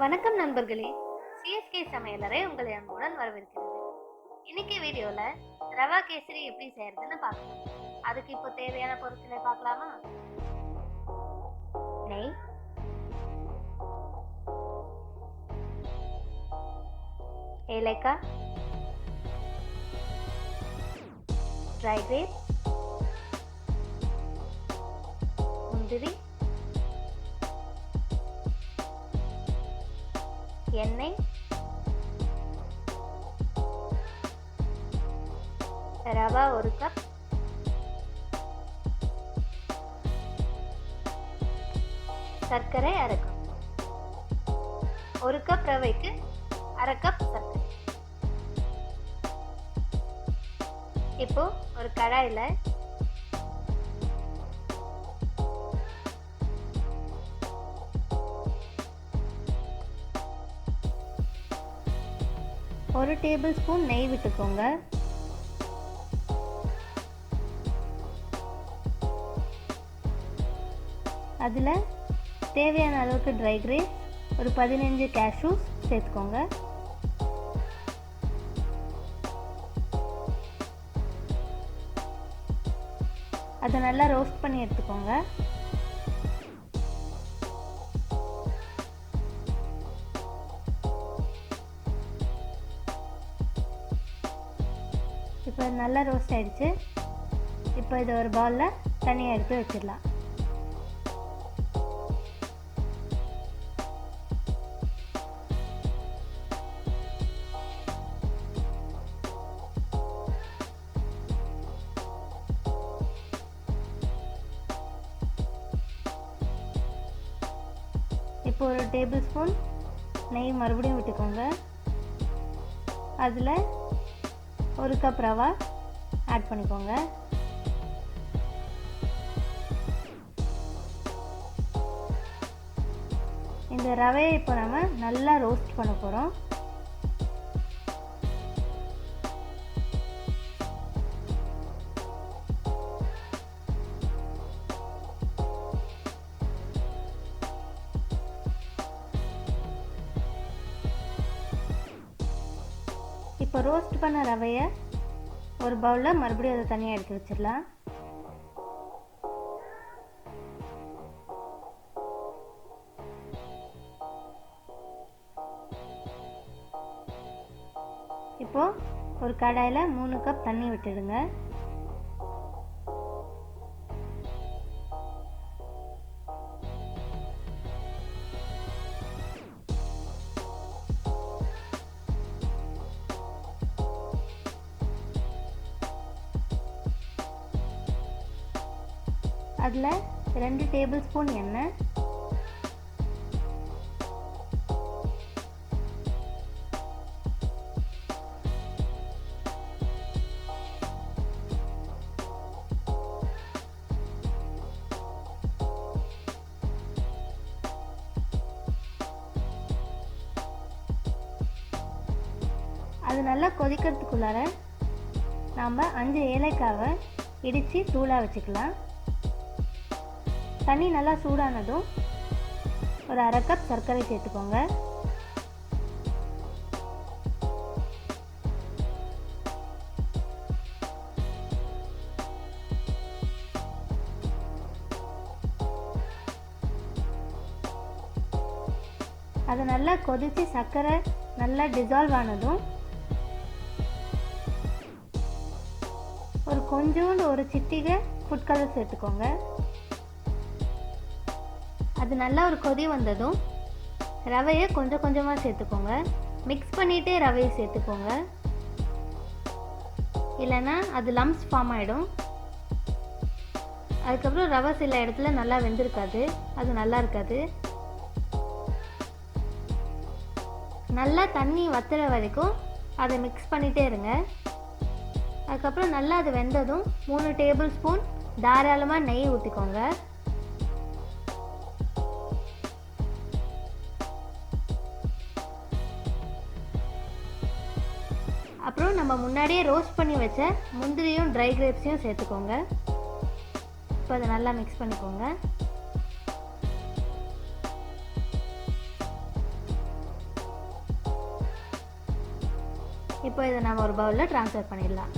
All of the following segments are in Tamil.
வணக்கம் நண்பர்களே, சிஎஸ்கே சமையலறை உங்களை அன்புடன் வரவேற்கிறது. இன்னைக்கு வீடியோல ரவா கேசரி எப்படி செய்யறதுன்னு பார்க்கலாம். அதுக்கு இப்போ தேவையான பொருட்களை பார்க்கலாமா? நெய், ஏலக்காய், ட்ரை கிரேப்ஸ், முந்திரி, எண்ணெய், ரவா 1 கப், சர்க்கரை 1/2 கப். 1 கப் ரவைக்கு 1/2 கப் சர்க்கரை. இப்போ ஒரு கடாயில ஒரு டேபிள் ஸ்பூன் நெய் விட்டுக்கோங்க. அதில் தேவையான அளவுக்கு ட்ரை கிரேப்ஸ், ஒரு 15 கேஷ்யூஸ் சேர்த்துக்கோங்க. அதை நல்லா ரோஸ்ட் பண்ணி எடுத்துக்கோங்க. இப்போ நல்லா ரோஸ்ட் ஆகிடுச்சு. இப்போ இதை ஒரு பவுலில் தனியாக எடுத்து வச்சிடலாம். இப்போ ஒரு டேபிள் ஸ்பூன் நெய் மறுபடியும் விட்டுக்கோங்க. அதில் 1 கப் ரவா ஆட் பண்ணிக்கோங்க. இந்த ரவையை இப்போ நம்ம நல்லா ரோஸ்ட் பண்ண போகிறோம். இப்போ ரோஸ்ட் பண்ண ரவையை ஒரு பவுலில் மறுபடியும் அதை தனியாக எடுத்து வச்சிடலாம். இப்போ ஒரு கடாயில் 3 கப் தண்ணி விட்டுடுங்க. அதில் 2 டேபிள் ஸ்பூன் எண்ணெய், அது நல்லா கொதிக்கிறதுக்குள்ளார நாம் 5 ஏலக்காவை இடித்து தூளாக வச்சுக்கலாம். தண்ணி நல்லா சூடானதும் ஒரு 1/2 கப் சர்க்கரை சேர்த்துக்கோங்க. அது நல்லா கொதித்து சர்க்கரை நல்லா டிசால்வ் ஆனதும் கொஞ்சோண்டு ஒரு சிட்டிகை ஃபுட் கலர் சேர்த்துக்கோங்க. அது நல்லா ஒரு கொதி வந்ததும் ரவையை கொஞ்சம் கொஞ்சமாக சேர்த்துக்கோங்க. மிக்ஸ் பண்ணிகிட்டே ரவையை சேர்த்துக்கோங்க, இல்லைன்னா அது லம்ப்ஸ் ஃபார்ம் ஆகிடும். அதுக்கப்புறம் ரவை சில இடத்துல நல்லா வெந்திருக்காது, அது நல்லா இருக்காது. நல்லா தண்ணி வத்துற வரைக்கும் அதை மிக்ஸ் பண்ணிகிட்டே இருங்க. அதுக்கப்புறம் நல்லா அது வெந்ததும் 3 டேபிள் ஸ்பூன் தாராளமாக நெய் ஊற்றிக்கோங்க. அப்புறம் நம்ம முன்னாடியே ரோஸ்ட் பண்ணி வச்ச முந்திரியும் ட்ரை கிரேப்ஸையும் சேர்த்துக்கோங்க. இப்போ அதை நல்லா மிக்ஸ் பண்ணிக்கோங்க. இப்போ இதை நம்ம ஒரு பவுலில் ட்ரான்ஸ்ஃபர் பண்ணிடலாம்.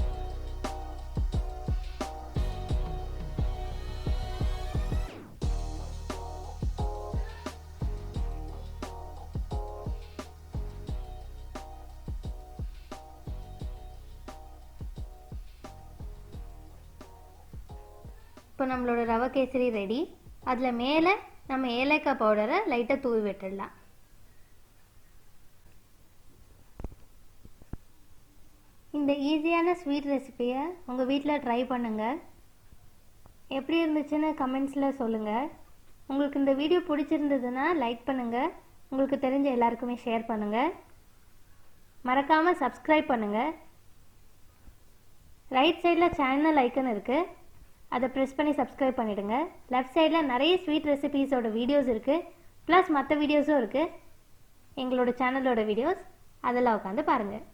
இப்போ நம்மளோட ரவை கேசரி ரெடி. அதில் மேலே நம்ம ஏலக்காய் பவுடரை லைட்டாக தூவி விட்டுடலாம். இந்த ஈஸியான ஸ்வீட் ரெசிபியை உங்கள் வீட்டில் ட்ரை பண்ணுங்கள். எப்படி இருந்துச்சுன்னு கமெண்ட்ஸில் சொல்லுங்கள். உங்களுக்கு இந்த வீடியோ பிடிச்சிருந்ததுன்னா லைக் பண்ணுங்கள். உங்களுக்கு தெரிஞ்ச எல்லாருக்குமே ஷேர் பண்ணுங்கள். மறக்காமல் சப்ஸ்கிரைப் பண்ணுங்கள். ரைட் சைடில் சேனல் ஐக்கன் இருக்குது, அதை ப்ரெஸ் பண்ணி சப்ஸ்கிரைப் பண்ணிவிடுங்க. லெஃப்ட் சைடில் நிறைய ஸ்வீட் ரெசிபீஸோட வீடியோஸ் இருக்குது, ப்ளஸ் மற்ற வீடியோஸும் இருக்குது. எங்களோட சேனலோட வீடியோஸ் அதெல்லாம் உட்காந்து பாருங்கள்.